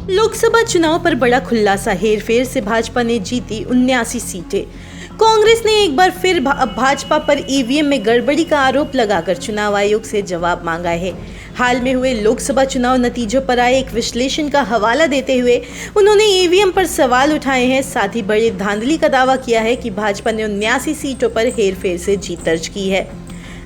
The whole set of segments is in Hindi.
लोकसभा चुनाव पर बड़ा खुलासा, हेरफेर से भाजपा ने जीती 79 सीटें। कांग्रेस ने एक बार फिर भाजपा पर ईवीएम में गड़बड़ी का आरोप लगाकर चुनाव आयोग से जवाब मांगा है। हाल में हुए लोकसभा चुनाव नतीजों पर आए एक विश्लेषण का हवाला देते हुए उन्होंने ईवीएम पर सवाल उठाए हैं। साथ ही बड़े धांधली का दावा किया है कि भाजपा ने 79 सीटों पर हेरफेर से जीत दर्ज की है।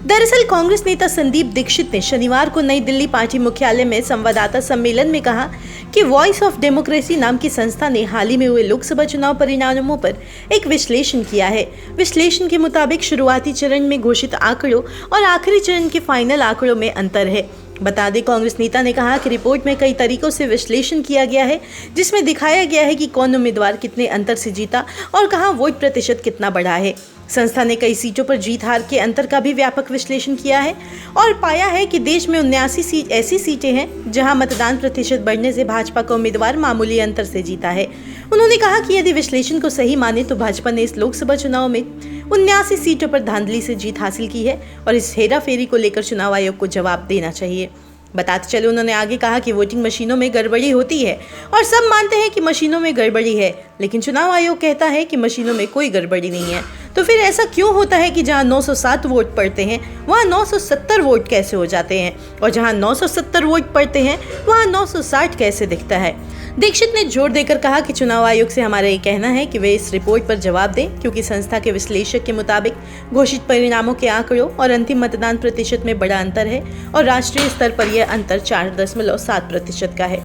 दरअसल कांग्रेस नेता संदीप दीक्षित ने शनिवार को नई दिल्ली पार्टी मुख्यालय में संवाददाता सम्मेलन में कहा कि वॉइस ऑफ डेमोक्रेसी नाम की संस्था ने हाल ही में हुए लोकसभा चुनाव परिणामों पर एक विश्लेषण किया है। विश्लेषण के मुताबिक शुरुआती चरण में घोषित आंकड़ों और आखिरी चरण के फाइनल आंकड़ों में अंतर है। बता दें, कांग्रेस नेता ने कहा कि रिपोर्ट में कई तरीकों से विश्लेषण किया गया है, जिसमें दिखाया गया है कि कौन उम्मीदवार कितने अंतर से जीता और कहां वोट प्रतिशत कितना बढ़ा है। संस्था ने कई सीटों पर जीत हार के अंतर का भी व्यापक विश्लेषण किया है और पाया है कि देश में 79 ऐसी सीटें हैं जहां मतदान प्रतिशत बढ़ने से भाजपा का उम्मीदवार मामूली अंतर से जीता है। उन्होंने कहा कि यदि विश्लेषण को सही माने तो भाजपा ने इस लोकसभा चुनाव में 79 सीटों पर धांधली से जीत हासिल की है और इस हेराफेरी को लेकर चुनाव आयोग को जवाब देना चाहिए। बताते चले, उन्होंने आगे कहा कि वोटिंग मशीनों में गड़बड़ी होती है और सब मानते हैं कि मशीनों में गड़बड़ी है, लेकिन चुनाव आयोग कहता है कि मशीनों में कोई गड़बड़ी नहीं है। तो फिर ऐसा क्यों होता है कि जहां 907 वोट पड़ते हैं वहां 970 वोट कैसे हो जाते हैं और जहां 970 वोट पड़ते हैं वहां 960 कैसे दिखता है। दीक्षित ने जोर देकर कहा कि चुनाव आयोग से हमारा ये कहना है कि वे इस रिपोर्ट पर जवाब दें, क्योंकि संस्था के विश्लेषक के मुताबिक घोषित परिणामों के आंकड़ों और अंतिम मतदान प्रतिशत में बड़ा अंतर है और राष्ट्रीय स्तर पर यह अंतर 4.7% का है।